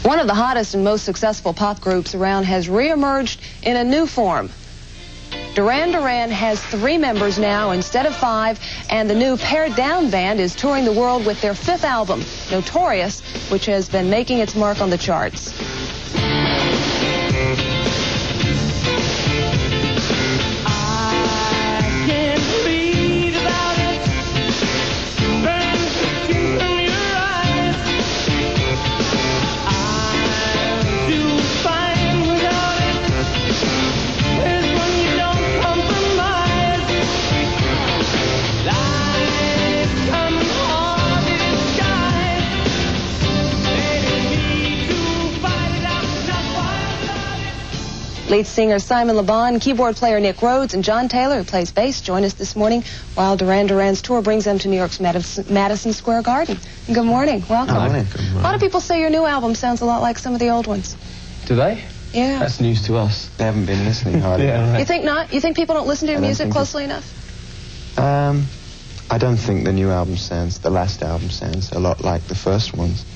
One of the hottest and most successful pop groups around has re-emerged in a new form. Duran Duran has 3 members now instead of 5, and the new pared down band is touring the world with their 5th album, Notorious, which has been making its mark on the charts. Lead singer Simon Le Bon, keyboard player Nick Rhodes, and John Taylor, who plays bass, join us this morning while Duran Duran's tour brings them to New York's Madison Square Garden. Good morning. Welcome. Good morning. Good morning. A lot of people say your new album sounds a lot like some of the old ones. Do they? Yeah. That's news to us. They haven't been listening hardly. Yeah, right. You think not? You think people don't listen to your music closely enough? I don't think the new album sounds, the last album sounds a lot like the first ones.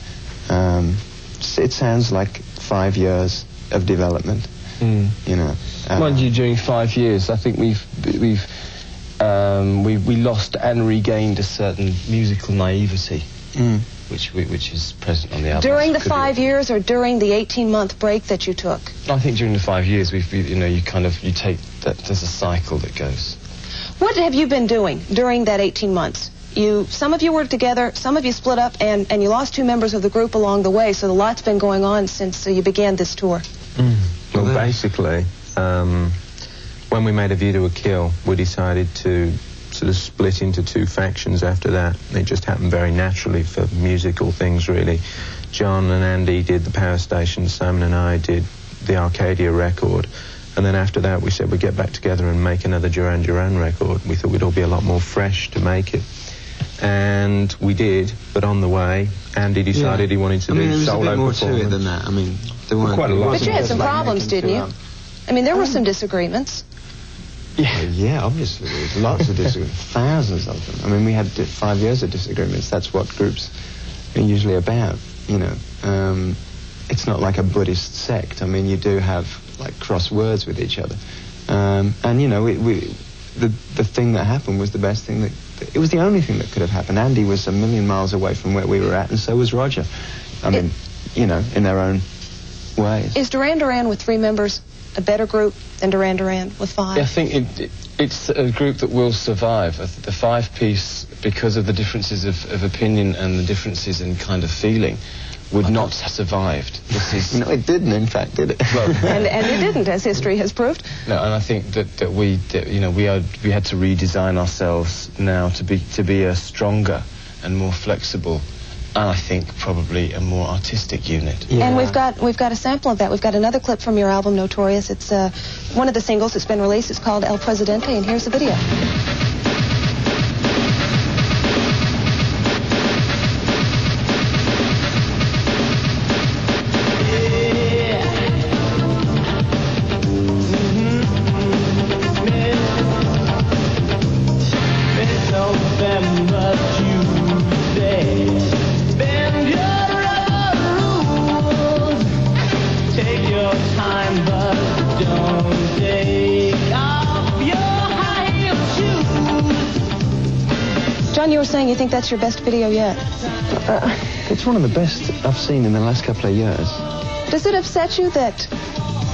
It sounds like 5 years of development. You know. Mind you, during 5 years, I think we lost and regained a certain musical naivety, which is present on the album. During the 5 years, or during the 18-month break that you took? I think during the 5 years, you take that. There's a cycle that goes. What have you been doing during that 18 months? Some of you were together, some of you split up, and you lost 2 members of the group along the way. So a lot's been going on since you began this tour. Well, basically, when we made A View to a Kill, we decided to sort of split into 2 factions after that. It just happened very naturally for musical things, really. John and Andy did the Power Station, Simon and I did the Arcadia record. And then after that, we said we'd get back together and make another Duran Duran record. We thought we'd all be a lot more fresh to make it. And we did, but on the way, Andy decided he wanted to do solo performance. There was a bit more to it than that. I mean, there weren't quite a lot. But you had some problems, didn't you? I mean, there were some disagreements. Yeah, obviously. There was lots of disagreements. Thousands of them. I mean, we had 5 years of disagreements. That's what groups are usually about, you know. It's not like a Buddhist sect. I mean, you do have, like, cross words with each other. And, you know, the thing that happened was the best thing that... It was the only thing that could have happened. Andy was a million miles away from where we were at, and so was Roger. I mean, you know, in their own ways. Is Duran Duran with 3 members a better group than Duran Duran with 5? I think it's a group that will survive. The 5-piece, because of the differences of opinion and the differences in kind of feeling, would not have survived. No, it didn't, in fact, did it? Well, and it didn't, as history has proved. No, and I think that we had to redesign ourselves now to be a stronger and more flexible, and I think probably a more artistic unit. Yeah. And we've got a sample of that. We've got another clip from your album Notorious. It's one of the singles that's been released. It's called El Presidente, and here's the video. John, you were saying you think that's your best video yet. It's one of the best I've seen in the last couple of years. Does it upset you that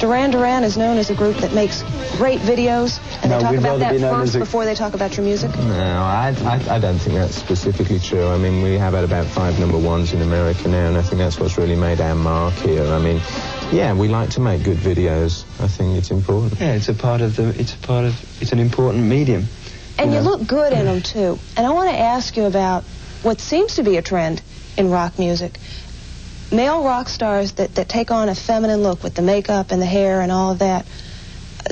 Duran Duran is known as a group that makes great videos, and they talk about that first before they talk about your music? No, I don't think that's specifically true. I mean, we have had about 5 #1s in America now, and I think that's what's really made our mark here. I mean, yeah, we like to make good videos. I think it's important. Yeah, it's an important medium. And you look good in them, too. And I want to ask you about what seems to be a trend in rock music. Male rock stars that take on a feminine look with the makeup and the hair and all of that.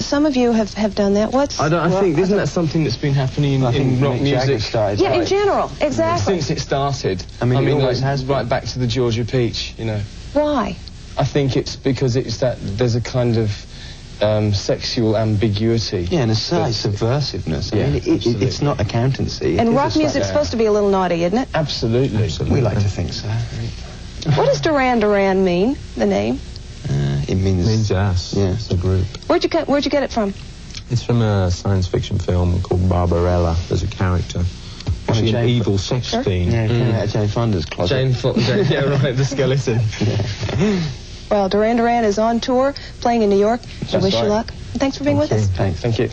Some of you have done that. Isn't that something that's been happening in rock music? Yeah, in general, exactly. Since it started. I mean, it always has been. Right back to the Georgia Peach, you know. Why? I think it's because there's a kind of sexual ambiguity. Yeah, and a certain subversiveness. I mean, it's not accountancy. And rock music's supposed to be a little naughty, isn't it? Absolutely. We like to think so. What does Duran Duran mean, the name? It means us. Yes. The group. Where'd you get it from? It's from a science fiction film called Barbarella. There's a character. Actually, an evil sex fiend. Yeah, it came out of Jane Fonda's closet. Yeah, right, the skeleton. Well, Duran Duran is on tour, playing in New York. I wish you luck. Thanks for being with us. Thank you.